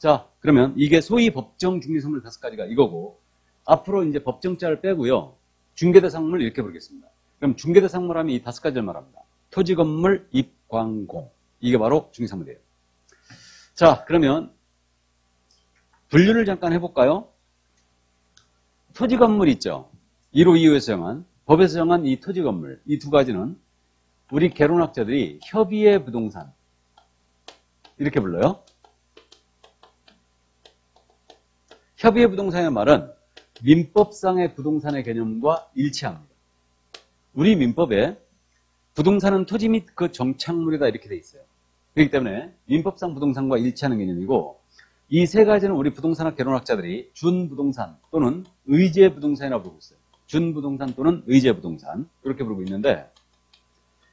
자, 그러면 이게 소위 법정 중개선물 5가지가 이거고, 앞으로 이제 법정자를 빼고요. 중개대상물 이렇게 부르겠습니다. 그럼 중개대상물 하면 이 5가지를 말합니다. 토지, 건물, 입광공. 이게 바로 중개선물이에요. 자, 그러면 분류를 잠깐 해볼까요? 토지, 건물 있죠. 1호, 2호에서 정한, 법에서 정한 이 토지, 건물. 이 2가지는 우리 개론학자들이 협의의 부동산. 이렇게 불러요. 협의의 부동산의 말은 민법상의 부동산의 개념과 일치합니다. 우리 민법에 부동산은 토지 및 그 정착물이다 이렇게 돼 있어요. 그렇기 때문에 민법상 부동산과 일치하는 개념이고, 이 3가지는 우리 부동산학 개론학자들이 준부동산 또는 의제 부동산이라고 부르고 있어요. 준부동산 또는 의제 부동산 이렇게 부르고 있는데,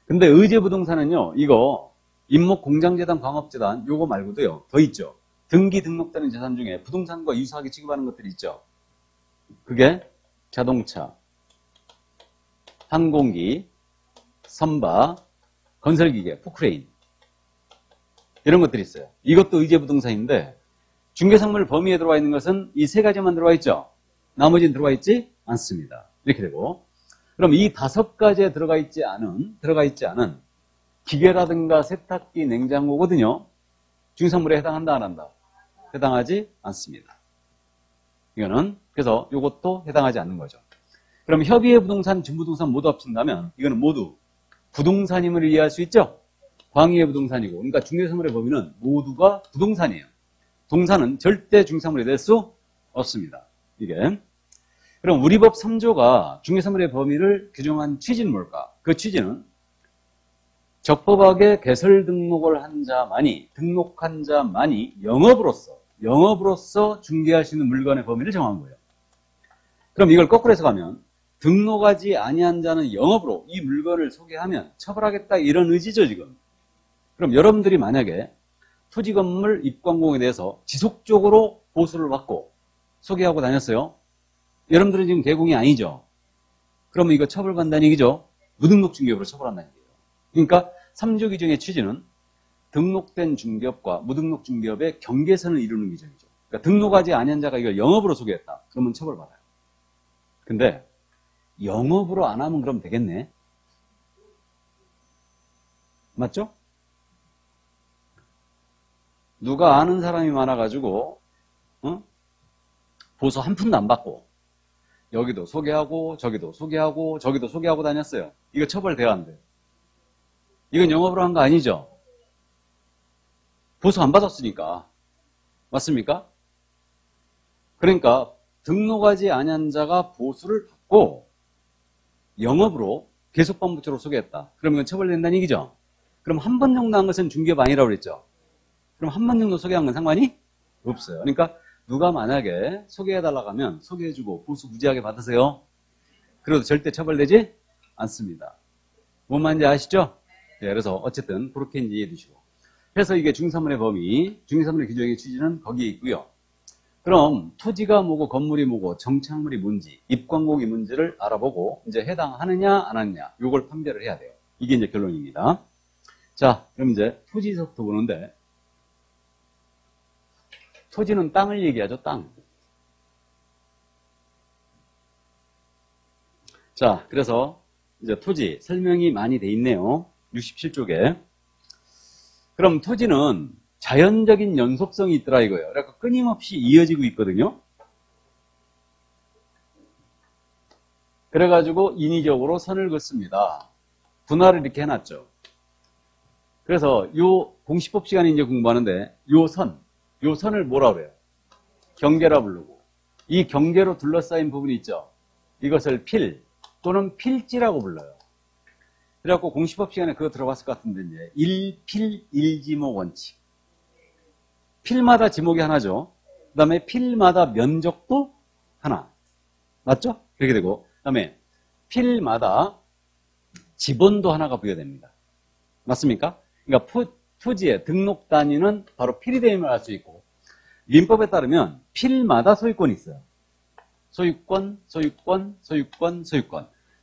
근데 의제 부동산은요, 이거 임목 공장재단, 광업재단 요거 말고도요 더 있죠. 등기 등록되는 재산 중에 부동산과 유사하게 취급하는 것들이 있죠. 그게 자동차, 항공기, 선박, 건설기계, 포크레인 이런 것들이 있어요. 이것도 의제 부동산인데, 중개상물 범위에 들어와 있는 것은 이 3가지만 들어와 있죠. 나머지는 들어와 있지 않습니다. 이렇게 되고, 그럼 이 5가지에 들어가 있지 않은 기계라든가 세탁기, 냉장고거든요. 중개상물에 해당한다, 안 한다? 해당하지 않습니다. 이거는 그래서 이것도 해당하지 않는 거죠. 그럼 협의의 부동산, 준부동산 모두 합친다면 이거는 모두 부동산임을 이해할 수 있죠? 광의의 부동산이고, 그러니까 중개사물의 범위는 모두가 부동산이에요. 동산은 절대 중개사물이 될 수 없습니다. 이게. 그럼 우리 법 3조가 중개사물의 범위를 규정한 취지는 뭘까? 그 취지는 적법하게 개설 등록을 한 자만이, 등록한 자만이 영업으로서 중개할 수 있는 물건의 범위를 정한 거예요. 그럼 이걸 거꾸로 해석하면 등록하지 아니한 자는 영업으로 이 물건을 소개하면 처벌하겠다 이런 의지죠, 지금. 그럼 여러분들이 만약에 토지, 건물, 입광공에 대해서 지속적으로 보수를 받고 소개하고 다녔어요. 여러분들은 지금 개공이 아니죠. 그러면 이거 처벌받는다는 얘기죠. 무등록 중개업으로 처벌한다는 얘기예요. 그러니까 3조 규정의 취지는 등록된 중개업과 무등록 중개업의 경계선을 이루는 규정이죠. 그러니까 등록하지 아니한 자가 이걸 영업으로 소개했다. 그러면 처벌받아요. 근데 영업으로 안 하면 그럼 되겠네. 맞죠? 누가 아는 사람이 많아가지고 보수 한 푼도 안 받고 여기도 소개하고 저기도 소개하고 저기도 소개하고 다녔어요. 이거 처벌돼야 안 돼요. 이건 영업으로 한 거 아니죠? 보수 안 받았으니까. 맞습니까? 그러니까 등록하지 아니한 자가 보수를 받고 영업으로 계속 반복적으로 소개했다. 그러면 이건 처벌된다는 얘기죠? 그럼 한 번 정도 한 것은 중개업 아니라고 그랬죠? 그럼 한 번 정도 소개한 건 상관이 없어요. 그러니까 누가 만약에 소개해달라고 하면 소개해주고 보수 무지하게 받으세요. 그래도 절대 처벌되지 않습니다. 뭔 말인지 아시죠? 네, 그래서 어쨌든 그렇게 이해해 두시고. 그래서 이게 중개사물의 범위, 중개사물의 규정의 취지는 거기에 있고요. 그럼 토지가 뭐고 건물이 뭐고 정착물이 뭔지 입광공이 뭔지를 알아보고 이제 해당하느냐 안 하느냐 요걸 판별을 해야 돼요. 이게 이제 결론입니다. 자, 그럼 이제 토지서부터 보는데 토지는 땅을 얘기하죠. 땅. 자, 그래서 이제 토지 설명이 많이 돼 있네요. 67쪽에. 그럼 토지는 자연적인 연속성이 있더라 이거예요. 그러니까 끊임없이 이어지고 있거든요. 그래가지고 인위적으로 선을 긋습니다. 분할을 이렇게 해놨죠. 그래서 요 공시법 시간에 이제 공부하는데 요 선을 뭐라 그래요? 경계라 부르고 이 경계로 둘러싸인 부분이 있죠. 이것을 필 또는 필지라고 불러요. 그래갖고 공시법 시간에 그거 들어봤을 것 같은데 이제 일필 일지목 원칙. 필마다 지목이 하나죠. 그 다음에 필마다 면적도 하나. 맞죠? 그렇게 되고 그 다음에 필마다 지번도 하나가 부여됩니다. 맞습니까? 그러니까 토지의 등록 단위는 바로 필이 됨을 알 수 있고 민법에 따르면 필마다 소유권이 있어요. 소유권. 그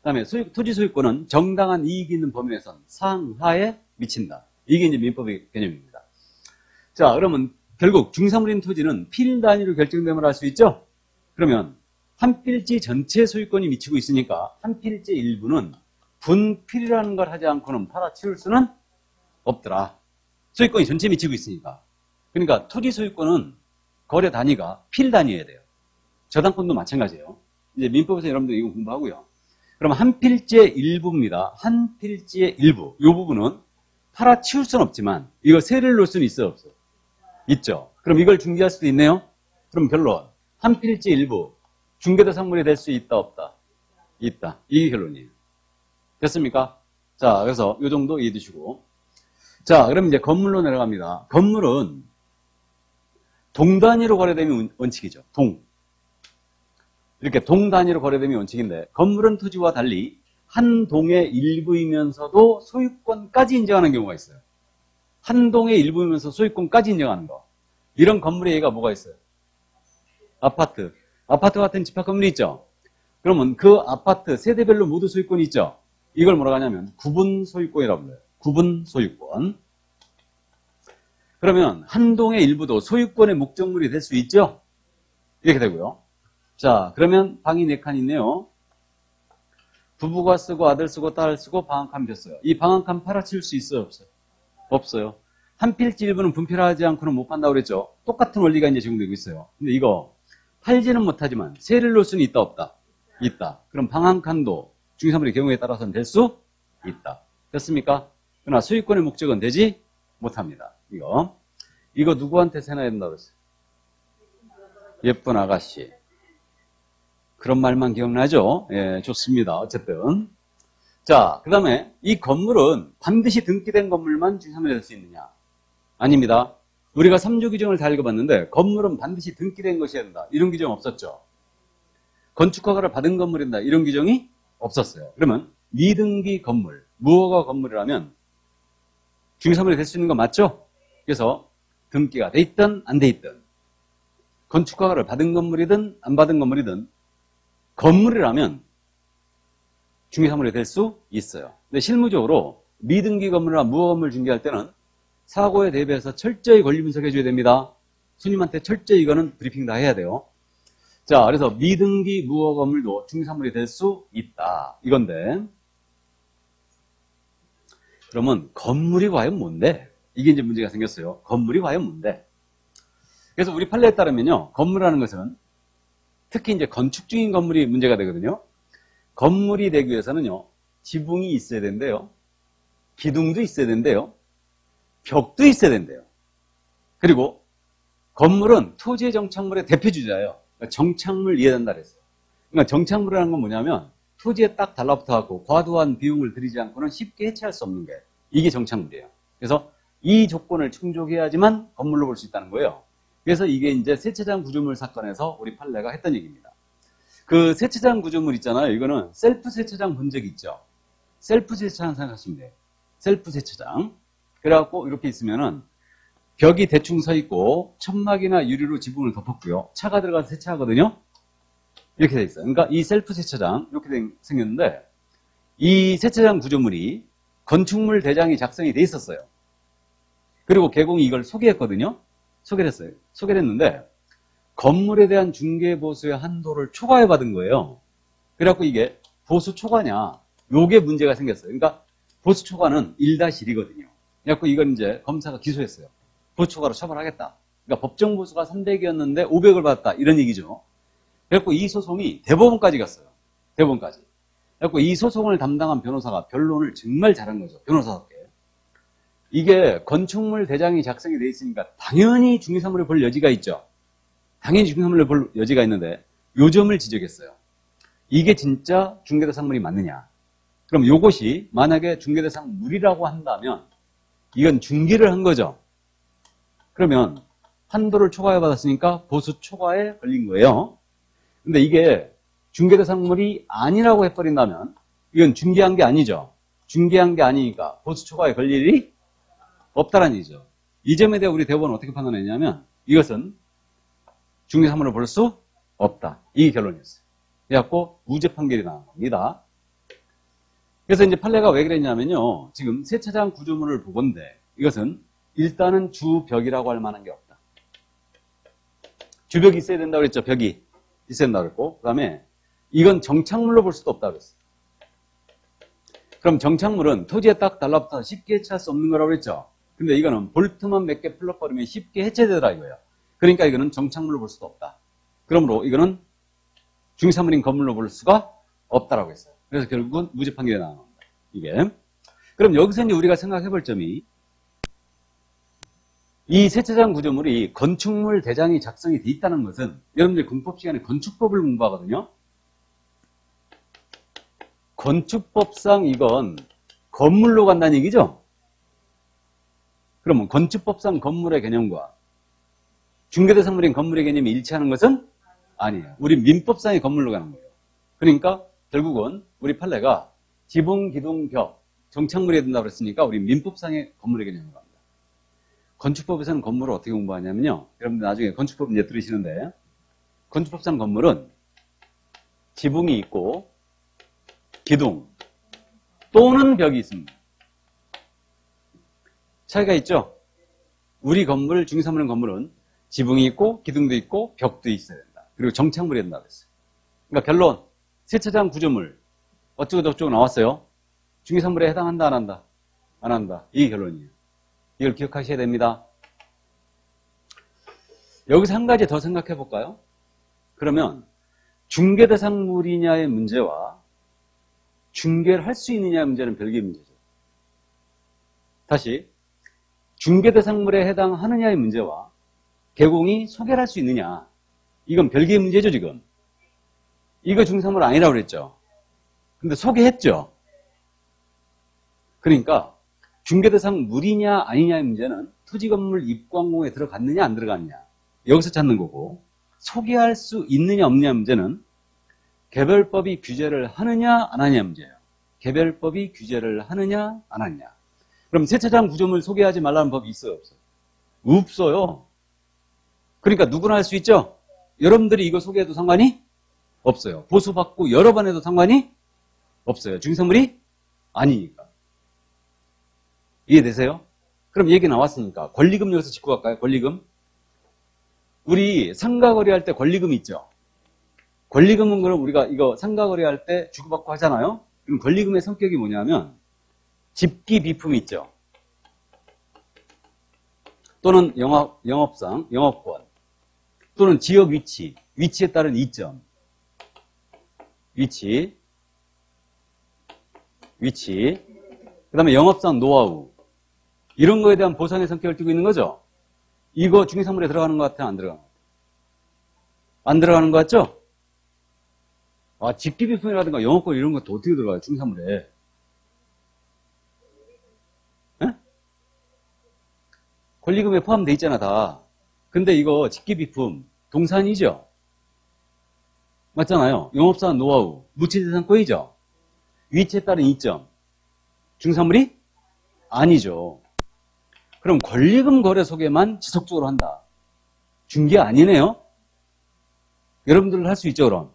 다음에 토지 소유권은 정당한 이익이 있는 범위 내에선 상하에 미친다. 이게 이제 민법의 개념입니다. 자, 그러면 결국 중개사물인 토지는 필 단위로 결정됨을 알 수 있죠? 그러면 한 필지 전체 소유권이 미치고 있으니까 한 필지 일부는 분필이라는 걸 하지 않고는 팔아치울 수는 없더라. 소유권이 전체에 미치고 있으니까. 그러니까 토지 소유권은 거래 단위가 필 단위여야 돼요. 저당권도 마찬가지예요. 이제 민법에서 여러분들 이거 공부하고요. 그럼 한 필지의 일부입니다. 한 필지의 일부. 이 부분은 팔아치울 수는 없지만 이거 세를 놓을 수는 있어요, 없어요? 있죠. 그럼 이걸 중개할 수도 있네요. 그럼 결론. 한 필지 일부. 중개대상물이 될 수 있다, 없다? 있다. 이게 결론이에요. 됐습니까? 자, 그래서 이 정도 이해해 두시고. 자, 그럼 이제 건물로 내려갑니다. 건물은 동단위로 거래되면 원칙이죠. 이렇게 동단위로 거래되면 원칙인데, 건물은 토지와 달리 한 동의 일부이면서도 소유권까지 인정하는 경우가 있어요. 한 동의 일부이면서 소유권까지 인정하는 거. 이런 건물의 예가 뭐가 있어요? 아파트. 아파트 같은 집합 건물이 있죠? 그러면 그 아파트 세대별로 모두 소유권이 있죠? 이걸 뭐라고 하냐면 구분 소유권이라고 불러요. 구분 소유권. 그러면 한 동의 일부도 소유권의 목적물이 될 수 있죠? 이렇게 되고요. 자, 그러면 방이 4칸 있네요. 부부가 쓰고 아들 쓰고 딸 쓰고 방 한 칸 줬어요. 이 방 한 칸 팔아치울 수 있어요? 없어요? 없어요. 한 필지 일부는 분필하지 않고는 못 판다고 그랬죠? 똑같은 원리가 이제 적용되고 있어요. 근데 이거 팔지는 못하지만 세를 놓을 수는 있다, 없다? 있다. 그럼 방 한 칸도 중개사물의 경우에 따라서는 될 수 있다. 됐습니까? 그러나 소유권의 목적은 되지 못합니다. 이거 누구한테 세놔야 된다고 그랬어요? 예쁜 아가씨. 그런 말만 기억나죠? 예, 좋습니다. 어쨌든. 자, 그 다음에 이 건물은 반드시 등기된 건물만 중개사물이 될 수 있느냐? 아닙니다. 우리가 3조 규정을 다 읽어봤는데 건물은 반드시 등기된 것이어야 된다. 이런 규정 없었죠? 건축허가를 받은 건물이다. 이런 규정이 없었어요. 그러면 미등기 건물, 무허가 건물이라면 중개사물이 될 수 있는 거 맞죠? 그래서 등기가 돼 있든 안 돼 있든 건축허가를 받은 건물이든 안 받은 건물이든 건물이라면 중개사물이 될 수 있어요. 근데 실무적으로 미등기 건물이나 무허가 건물 중개할 때는 사고에 대비해서 철저히 권리 분석해 줘야 됩니다. 손님한테 철저히 이거는 브리핑 다 해야 돼요. 자, 그래서 미등기 무허가 건물도 중개사물이 될 수 있다. 이건데 그러면 건물이 과연 뭔데? 이게 이제 문제가 생겼어요. 건물이 과연 뭔데? 그래서 우리 판례에 따르면요. 건물이라는 것은 특히 이제 건축 중인 건물이 문제가 되거든요. 건물이 되기 위해서는요. 지붕이 있어야 된대요. 기둥도 있어야 된대요. 벽도 있어야 된대요. 그리고 건물은 토지의 정착물의 대표주자예요. 그러니까 정착물 이해된다 그랬어요. 그러니까 정착물이라는 건 뭐냐면 토지에 딱 달라붙어갖고 과도한 비용을 들이지 않고는 쉽게 해체할 수 없는 게 이게 정착물이에요. 그래서 이 조건을 충족해야지만 건물로 볼 수 있다는 거예요. 그래서 이게 이제 세차장 구조물 사건에서 우리 판례가 했던 얘기입니다. 그 세차장 구조물 있잖아요. 이거는 셀프 세차장 본 적 있죠? 셀프 세차장 생각하시면 돼요. 셀프 세차장. 그래갖고 이렇게 있으면은 벽이 대충 서 있고 천막이나 유리로 지붕을 덮었고요. 차가 들어가서 세차하거든요. 이렇게 돼 있어요. 그러니까 이 셀프 세차장 이렇게 생겼는데 이 세차장 구조물이 건축물 대장이 작성이 돼 있었어요. 그리고 개공이 이걸 소개했거든요. 소개를 했어요. 소개를 했는데 건물에 대한 중개 보수의 한도를 초과해 받은 거예요. 그래갖고 이게 보수 초과냐? 요게 문제가 생겼어요. 그러니까 보수 초과는 1-1이거든요. 그래갖고 이건 이제 검사가 기소했어요. 보수 초과로 처벌하겠다. 그러니까 법정 보수가 300이었는데 500을 받았다. 이런 얘기죠. 그래갖고 이 소송이 대법원까지 갔어요. 대법원까지. 그래갖고 이 소송을 담당한 변호사가 변론을 정말 잘한 거죠. 변호사답게. 이게 건축물 대장이 작성이 돼 있으니까 당연히 중개사물을 볼 여지가 있죠. 당연히 중개사물을 볼 여지가 있는데 요 점을 지적했어요. 이게 진짜 중개대상물이 맞느냐. 그럼 요것이 만약에 중개대상물이라고 한다면 이건 중개를 한 거죠. 그러면 한도를 초과해 받았으니까 보수 초과에 걸린 거예요. 근데 이게 중개대상물이 아니라고 해버린다면 이건 중개한 게 아니죠. 중개한 게 아니니까 보수 초과에 걸릴 일이 없다라는 얘기죠. 이 점에 대해 우리 대법원은 어떻게 판단했냐면 이것은 중개사물을 볼 수 없다. 이 결론이었어요. 그래갖고 무죄 판결이 나온 겁니다. 그래서 이제 판례가 왜 그랬냐면요. 지금 세차장 구조물을 보건대 이것은 일단은 주벽이라고 할 만한 게 없다. 주벽이 있어야 된다고 그랬죠. 벽이 있어야 된다고 그랬고, 그 다음에 이건 정착물로 볼 수도 없다고 그랬어요. 그럼 정착물은 토지에 딱 달라붙어서 쉽게 해체할 수 없는 거라고 그랬죠. 근데 이거는 볼트만 몇 개 풀러버리면 쉽게 해체되더라 이거예요. 그러니까 이거는 정착물로 볼 수도 없다. 그러므로 이거는 중개사물인 건물로 볼 수가 없다라고 했어요. 그래서 결국은 무죄 판결이 나옵니다. 이게. 그럼 여기서 이제 우리가 생각해 볼 점이 이 세차장 구조물이 건축물 대장이 작성이 돼 있다는 것은 여러분들 공법 시간에 건축법을 공부하거든요. 건축법상 이건 건물로 간다는 얘기죠? 그러면 건축법상 건물의 개념과 중개대상물인 건물의 개념이 일치하는 것은 아니에요. 우리 민법상의 건물로 가는 거예요. 그러니까 결국은 우리 판례가 지붕, 기둥, 벽, 정착물이 된다고 그랬으니까 우리 민법상의 건물의 개념으로 갑니다. 건축법에서는 건물을 어떻게 공부하냐면요. 여러분들 나중에 건축법 이제 들으시는데 건축법상 건물은 지붕이 있고 기둥 또는 벽이 있습니다. 차이가 있죠? 우리 건물, 중개사물인 건물은 지붕이 있고 기둥도 있고 벽도 있어야 된다. 그리고 정착물이 된다고 했어요. 그러니까 결론, 세차장 구조물 어쩌고 저쩌고 나왔어요. 중개사물에 해당한다 안 한다? 안 한다. 이게 결론이에요. 이걸 기억하셔야 됩니다. 여기서 한 가지 더 생각해 볼까요? 그러면 중개대상물이냐의 문제와 중개를 할 수 있느냐의 문제는 별개의 문제죠. 다시 중개대상물에 해당하느냐의 문제와 개공이 소개를 할 수 있느냐 이건 별개의 문제죠. 지금 이거 중개사물 아니라고 그랬죠. 근데 소개했죠. 그러니까 중개대상물이냐 아니냐의 문제는 토지건물 입구항공에 들어갔느냐 안 들어갔느냐 여기서 찾는 거고, 소개할 수 있느냐 없느냐 문제는 개별법이 규제를 하느냐 안 하느냐 문제예요. 개별법이 규제를 하느냐 안 하느냐. 그럼 세차장 구조물 소개하지 말라는 법이 있어요 없어요? 없어요. 그러니까 누구나 할 수 있죠. 여러분들이 이거 소개해도 상관이 없어요. 보수받고 여러 번 해도 상관이 없어요. 중개사물이 아니니까. 이해되세요? 그럼 얘기 나왔으니까 권리금 여기서 짚고 갈까요? 권리금. 우리 상가거래 할 때 권리금 있죠. 권리금은 그럼 우리가 이거 상가거래 할 때 주고받고 하잖아요. 그럼 권리금의 성격이 뭐냐면 집기 비품이 있죠. 또는 영업상, 영업권, 또는 지역 위치, 위치에 따른 이점, 위치, 그 다음에 영업상 노하우, 이런 거에 대한 보상의 성격을 띠고 있는 거죠. 이거 중개사물에 들어가는 것 같아요? 안 들어가는 것 같아요? 안 들어가는 것 같죠? 아, 집기비품이라든가 영업권 이런 것도 어떻게 들어가요? 중개사물에. 에? 권리금에 포함되어 있잖아, 다. 근데 이거 집기비품, 동산이죠? 맞잖아요. 영업사원 노하우, 무치재산권이죠? 위치에 따른 이점, 중개사물이 아니죠. 그럼 권리금 거래 소개만 지속적으로 한다. 중개 아니네요? 여러분들 할 수 있죠, 그럼?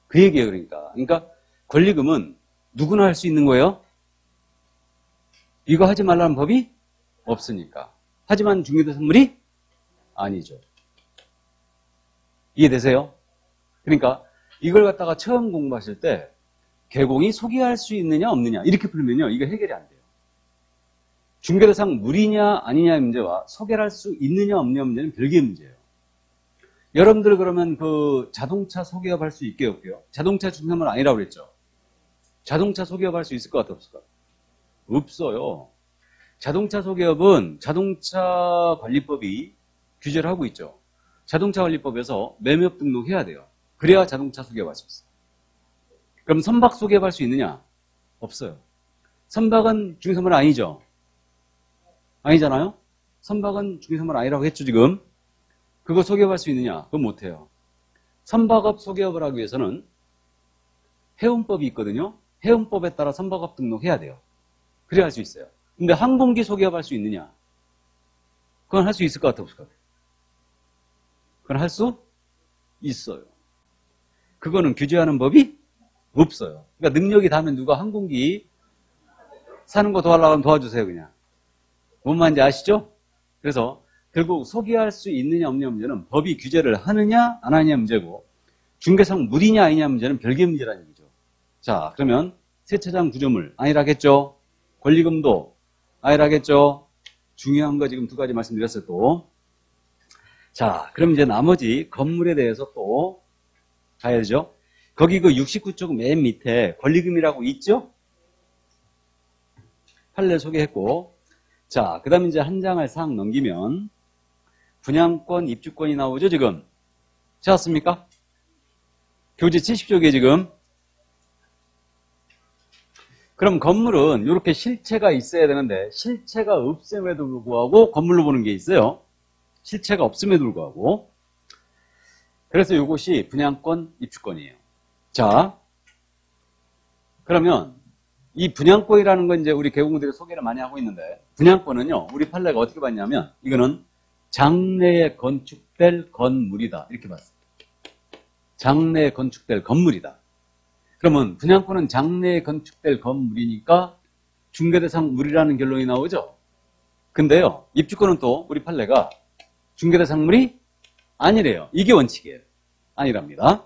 그 얘기예요, 그러니까. 그러니까 권리금은 누구나 할 수 있는 거예요? 이거 하지 말라는 법이 없으니까. 하지만 중개대상물이 아니죠. 이해되세요? 그러니까 이걸 갖다가 처음 공부하실 때 개공이 소개할 수 있느냐 없느냐 이렇게 풀면요, 이거 해결이 안 돼요. 중개대상 물이냐 아니냐의 문제와 소개를 할 수 있느냐 없느냐 문제는 별개의 문제예요. 여러분들 그러면 그 자동차 소개업 할 수 있게 없게요? 자동차 중개사물 아니라고 그랬죠? 자동차 소개업 할 수 있을 것 같아 없을까? 없어요. 자동차 소개업은 자동차 관리법이 규제를 하고 있죠. 자동차 관리법에서 매매업 등록해야 돼요. 그래야 자동차 소개업 할 수 있어요. 그럼 선박 소개업 할 수 있느냐? 없어요. 선박은 중개사물 아니죠? 아니잖아요? 선박은 중개사물 아니라고 했죠, 지금? 그거 소개업할 수 있느냐? 그건 못해요. 선박업 소개업을 하기 위해서는 해운법이 있거든요. 해운법에 따라 선박업 등록해야 돼요. 그래야 할 수 있어요. 근데 항공기 소개업할 수 있느냐? 그건 할 수 있을 것 같아, 없을 것 같아? 그건 할 수 있어요. 그거는 규제하는 법이 없어요. 그러니까 능력이 닿으면 누가 항공기 사는 거 도와달라고 하면 도와주세요, 그냥. 뭔 말인지 아시죠? 그래서 결국 소개할 수 있느냐 없느냐 문제는 법이 규제를 하느냐 안 하느냐 문제고 중개상 물이냐 아니냐 문제는 별개 문제라는 얘기죠. 자, 그러면 세차장 구조물 아니라겠죠. 권리금도 아니라겠죠. 중요한 거 지금 두 가지 말씀드렸어요. 또. 자, 그럼 이제 나머지 건물에 대해서 또 가야죠. 거기 그 69쪽 맨 밑에 권리금이라고 있죠? 판례 소개했고, 자, 그 다음에 이제 한 장을 싹 넘기면 분양권, 입주권이 나오죠, 지금? 찾았습니까? 교재 70쪽에 지금. 그럼 건물은 이렇게 실체가 있어야 되는데 실체가 없음에도 불구하고 건물로 보는 게 있어요. 실체가 없음에도 불구하고. 그래서 이것이 분양권, 입주권이에요. 자, 그러면 이 분양권이라는 건 이제 우리 개공들이 소개를 많이 하고 있는데 분양권은요, 우리 판례가 어떻게 봤냐면 이거는 장래에 건축될 건물이다. 이렇게 봤어요. 장래에 건축될 건물이다. 그러면 분양권은 장래에 건축될 건물이니까 중개대상 물이라는 결론이 나오죠. 근데요, 입주권은 또 우리 판례가 중개대상물이 아니래요. 이게 원칙이에요. 아니랍니다.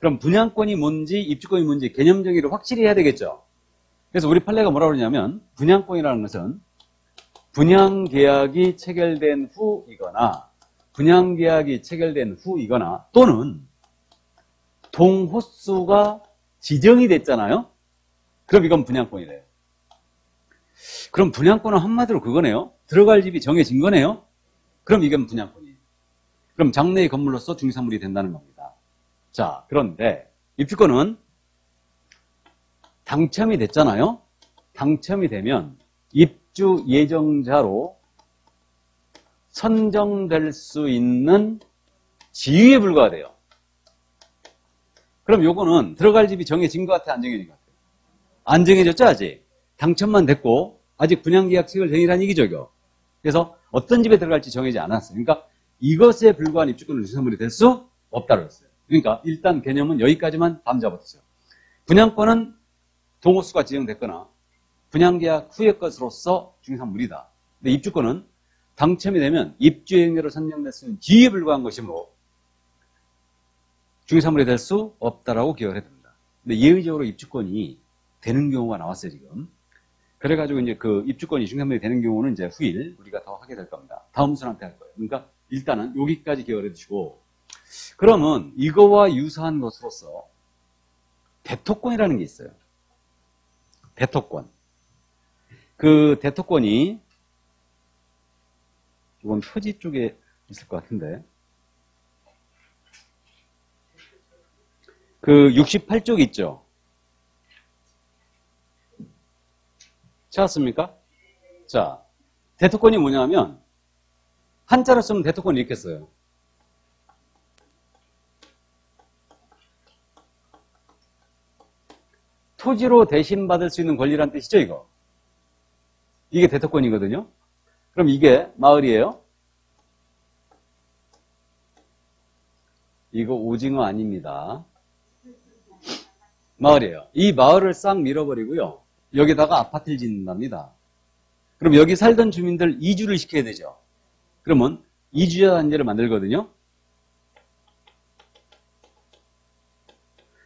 그럼 분양권이 뭔지 입주권이 뭔지 개념 정의를 확실히 해야 되겠죠. 그래서 우리 판례가 뭐라고 그러냐면 분양권이라는 것은 분양계약이 체결된 후이거나 분양계약이 체결된 후이거나 또는 동호수가 지정이 됐잖아요. 그럼 이건 분양권이래요. 그럼 분양권은 한마디로 그거네요. 들어갈 집이 정해진 거네요. 그럼 이건 분양권이에요. 그럼 장래의 건물로서 중개사물이 된다는 겁니다. 자, 그런데 입주권은 당첨이 됐잖아요. 당첨이 되면 입주 예정자로 선정될 수 있는 지위에 불과해요. 그럼 요거는 들어갈 집이 정해진 것 같아, 안 정해진 것 같아요? 안 정해졌죠, 아직? 당첨만 됐고 아직 분양계약 체결전이라는 얘기죠, 이거. 그래서 어떤 집에 들어갈지 정해지지 않았어요. 그러니까 이것에 불과한 입주권은 중개사물이 될 수 없다고 했어요. 그러니까 일단 개념은 여기까지만 감 잡아두세요. 분양권은 동호수가 지정됐거나 분양계약 후의 것으로서 중개사물이다. 근데 입주권은 당첨이 되면 입주행위로 선정될 수 있는 지위에 불과한 것이므로 중개사물이 될 수 없다라고 기억을 해야 됩니다. 근데 예외적으로 입주권이 되는 경우가 나왔어요, 지금. 그래가지고 이제 그 입주권이 중개사물이 되는 경우는 이제 후일 우리가 더 하게 될 겁니다. 다음 순한테 할 거예요. 그러니까 일단은 여기까지 기억을 해두시고, 그러면 이거와 유사한 것으로서 대토권이라는 게 있어요. 대토권. 그 대토권이 이건 표지 쪽에 있을 것 같은데 그 68쪽 있죠? 찾았습니까? 자, 대토권이 뭐냐면 한자로 쓰면 대토권이 이렇게 써요. 토지로 대신받을 수 있는 권리란 뜻이죠, 이거. 이게 대토권이거든요. 그럼 이게 마을이에요. 이거 오징어 아닙니다. 마을이에요. 이 마을을 싹 밀어버리고요. 여기다가 아파트를 짓는답니다. 그럼 여기 살던 주민들 이주를 시켜야 되죠. 그러면 이주자 단지를 만들거든요.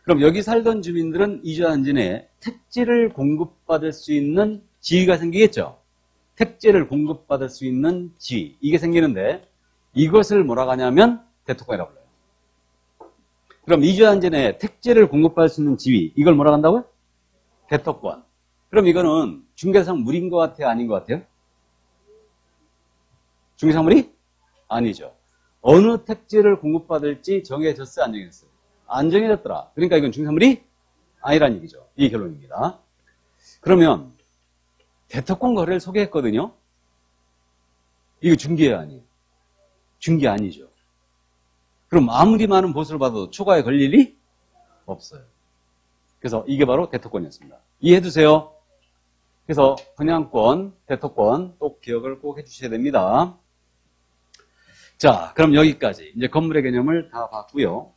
그럼 여기 살던 주민들은 이주자 단지 내에 택지를 공급받을 수 있는 지위가 생기겠죠. 택지를 공급받을 수 있는 지위, 이게 생기는데 이것을 뭐라고 하냐면 대토권이라고 불러요. 그럼 이주자 단지 내에 택지를 공급받을 수 있는 지위, 이걸 뭐라고 한다고요? 대토권. 그럼 이거는 중개사물인 것 같아요, 아닌 것 같아요? 중개사물이? 아니죠. 어느 택지를 공급받을지 정해졌어요, 안 정해졌어요? 안 정해졌더라. 그러니까 이건 중개사물이 아니란 얘기죠. 이 결론입니다. 그러면 대토권 거래를 소개했거든요. 이거 중개예요, 아니에요? 중개 아니죠. 그럼 아무리 많은 보수를 받아도 초과에 걸릴 일이 없어요. 그래서 이게 바로 대토권이었습니다. 이해해두세요. 그래서 분양권, 대토권 꼭 기억을 꼭 해주셔야 됩니다. 자, 그럼 여기까지 이제 건물의 개념을 다 봤고요.